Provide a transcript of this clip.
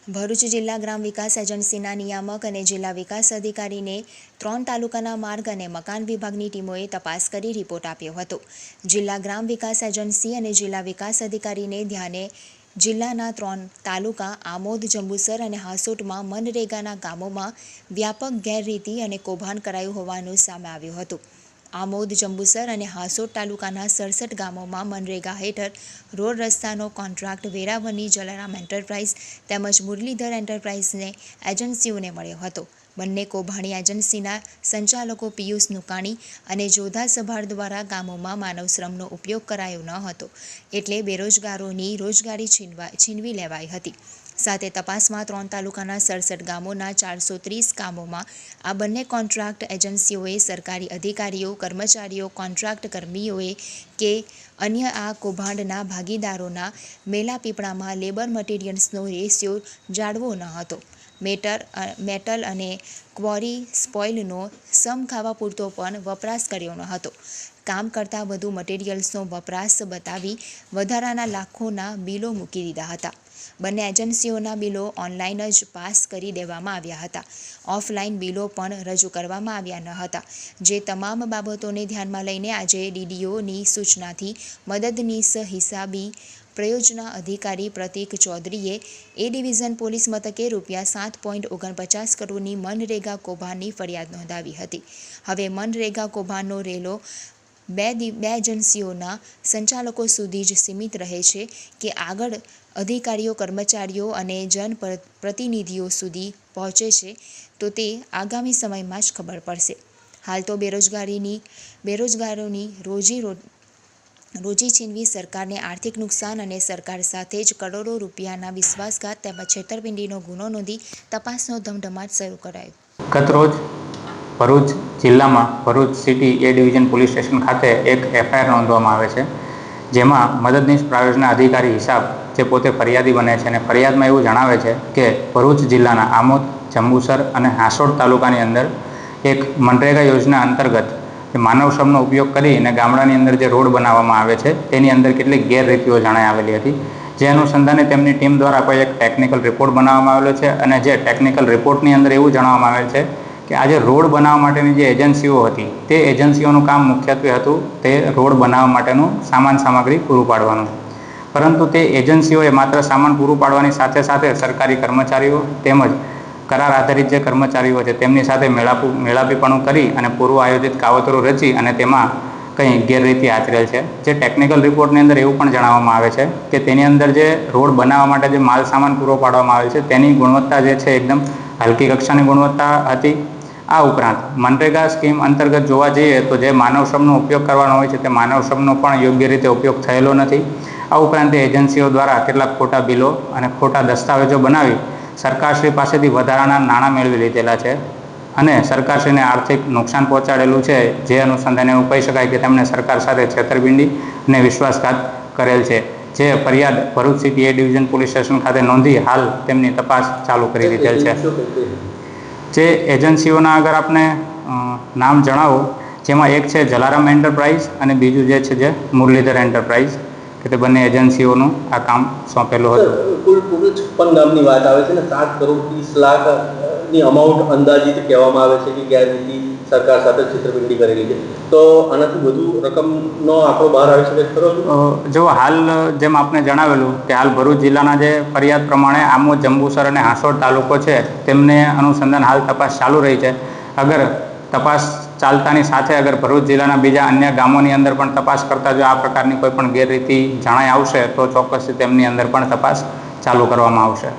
ભરૂચ જિલ્લા ગ્રામ વિકાસ એજન્સીના નિયામક અને જિલ્લા વિકાસ અધિકારીને 3 તાલુકાના માર્ગ અને મકાન વિભાગની ટીમોએ તપાસ કરી રિપોર્ટ આપ્યો હતો। જિલ્લા ગ્રામ વિકાસ એજન્સી અને જિલ્લા વિકાસ અધિકારીને ધ્યાને જિલ્લાના 3 તાલુકા આમોદ, જંબુસર અને હાસોટમાં મનરેગાના કામોમાં વ્યાપક ગેરરીતિ અને કૌભાંડ કરાયું હોવાનું સામે આવ્યું હતું। આમોદ, જંબુસર અને હાસોટ તાલુકાના 67 ગામોમાં મનરેગા હેઠળ રોડ રસ્તાનો કોન્ટ્રાક્ટ વેરાવળની જલારામ એન્ટરપ્રાઇઝ તેમજ મુરલીધર એન્ટરપ્રાઇઝને એજન્સીઓને મળ્યો હતો। બંને કૌભાંડી એજન્સીના સંચાલકો પિયુષ નુકાણી અને જોધા સભાર દ્વારા ગામોમાં માનવ શ્રમનો ઉપયોગ કરાયો ન હતો, એટલે બેરોજગારોની રોજગારી છીનવી લેવાઈ હતી। સાથે તપાસમાં 3 તાલુકાના 67 ગામોના 430 ગામોમાં આ બંને કોન્ટ્રાક્ટ એજન્સીઓએ સરકારી અધિકારીઓ, કર્મચારીઓ, કોન્ટ્રાક્ટ કર્મીઓએ કે અન્ય આ કૌભાંડના ભાગીદારોના મેલાપીપળામાં લેબર મટીરિયલ્સનો રેશિયો જાળવો ન હતો। મેટલ અને ક્વોરી સ્પોઇલનો સમ ખાવા પૂરતો પણ વપરાશ કર્યો ન હતો। કામ કરતાં વધુ મટીરિયલ્સનો વપરાશ બતાવી વધારાના લાખોના બિલો મૂકી દીધા હતા। બંને એજન્સીઓના બિલો ઓનલાઈન જ પાસ કરી દેવામાં આવ્યા હતા। ઓફલાઈન બિલો પણ રજૂ કરવામાં આવ્યા ન હતા। જે તમામ બાબતોને ધ્યાનમાં લઈને આજે ડીડીઓની સૂચનાથી મદદનીશ હિસાબી પ્રયોજના અધિકારી પ્રતીક ચૌધરીએ એ ડિવિઝન પોલીસ મથકે ₹7.49 કરોડની મનરેગા કૌભાંડની ફરિયાદ નોંધાવી હતી। હવે મનરેગા કૌભાંડનો રેલો બે એજન્સીઓના સંચાલકો સુધી જ સીમિત રહે છે કે આગળ અધિકારીઓ, કર્મચારીઓ અને જનપ્રતિનિધિઓ સુધી પહોંચે છે તો તે આગામી સમયમાં જ ખબર પડશે। હાલ તો બેરોજગારોની રોજી છીનવી સરકારને આર્થિક નુકસાન અને સરકાર સાથે જ કરોડો રૂપિયાના વિશ્વાસઘાત તેમજ છેતરપિંડીનો ગુનો નોંધી તપાસનો ધમધમાટ શરૂ કરાયો। ગતરોજ ભરૂચ જિલ્લામાં ભરૂચ સિટી એ ડિવિઝન પોલીસ સ્ટેશન ખાતે એક એફઆઈઆર નોંધવામાં આવે છે, જેમાં મદદનીશ પ્રયોજના અધિકારી હિસાબ જે પોતે ફરિયાદી બને છે અને ફરિયાદમાં એવું જણાવે છે કે ભરૂચ જિલ્લાના આમોદ, જંબુસર અને હાસોટ તાલુકાની અંદર એક મનરેગા યોજના અંતર્ગત માનવ શ્રમનો ઉપયોગ કરીને ગામડાની અંદર જે રોડ બનાવવામાં આવે છે તેની અંદર કેટલીક ગેરરીતિઓ જણાઈ આવેલી હતી। જે અનુસંધાને તેમની ટીમ દ્વારા કોઈ એક ટેકનિકલ રિપોર્ટ બનાવવામાં આવેલો છે અને જે ટેકનિકલ રિપોર્ટની અંદર એવું જણાવવામાં આવેલ છે કે આ જે રોડ બનાવવા માટેની જે એજન્સીઓ હતી તે એજન્સીઓનું કામ મુખ્યત્વે હતું તે રોડ બનાવવા માટેનું સામાન સામગ્રી પૂરું પાડવાનું, પરંતુ તે એજન્સીઓએ માત્ર સામાન પૂરું પાડવાની સાથે સાથે સરકારી કર્મચારીઓ તેમજ કરાર આધારિત જે કર્મચારીઓ છે તેમની સાથે મેળાપીપણું કરી અને પૂર્વ આયોજિત કાવતરો રચી અને તેમાં કંઈ ગેરરીતિ આચરેલ છે। જે ટેકનિકલ રિપોર્ટની અંદર એવું પણ જણાવવામાં આવે છે કે તેની અંદર જે રોડ બનાવવા માટે જે માલ સામાન પૂરો પાડવામાં આવે છે તેની ગુણવત્તા જે છે એકદમ હલકી કક્ષાની ગુણવત્તા હતી। આ ઉપરાંત મનરેગા સ્કીમ અંતર્ગત જોવા જઈએ તો જે માનવ શ્રમનો ઉપયોગ કરવાનો હોય છે તે માનવ શ્રમનો પણ યોગ્ય રીતે ઉપયોગ થયેલો નથી। આ ઉપરાંત એજન્સીઓ દ્વારા કેટલાક ખોટા બિલો અને ખોટા દસ્તાવેજો બનાવી સરકારશ્રી પાસેથી વધારાના નાણાં મેળવી લીધેલા છે અને સરકારશ્રીને આર્થિક નુકસાન પહોંચાડેલું છે। જે અનુસંધાને એવું કહી શકાય કે તેમણે સરકાર સાથે છેતરપિંડી અને વિશ્વાસઘાત કરેલ છે। જે ફરિયાદ ભરૂચ સિટી એ ડિવિઝન પોલીસ સ્ટેશન ખાતે નોંધી હાલ તેમની તપાસ ચાલુ કરી દીધેલ છે। જે એજન્સીઓના આગળ આપને નામ જણાવો, જેમાં એક છે જલારામ એન્ટરપ્રાઇઝ અને બીજું જે છે જે મુરલીધર એન્ટરપ્રાઇઝ, કે તે બંને એજન્સીઓનું આ કામ સોંપેલું હતું। કુલ 56 ગામની વાત આવે છે ને 7.30 કરોડ અમાઉન્ટ અંદાજિત કહેવામાં આવે છે કે ગેરરીતિ સરકાર સાથે છેતરપિંડી કરેલી છે, તો આનાથી વધુ રકમનો આંકડો બહાર આવી શકે ખરો? જો હાલ જેમ આપને જણાવેલું કે હાલ ભરૂચ જિલ્લાના જે ફરિયાદ પ્રમાણે આમોદ, જંબુસર અને હાસોટ તાલુકો છે તેમને અનુસંધાન હાલ તપાસ ચાલુ રહી છે। અગર તપાસ ચાલતાની સાથે અગર ભરૂચ જિલ્લાના બીજા અન્ય ગામોની અંદર પણ તપાસ કરતા જો આ પ્રકારની કોઈ પણ ગેરરીતિ જણાઈ આવશે તો ચોક્કસ તેમની અંદર પણ તપાસ ચાલુ કરવામાં આવશે।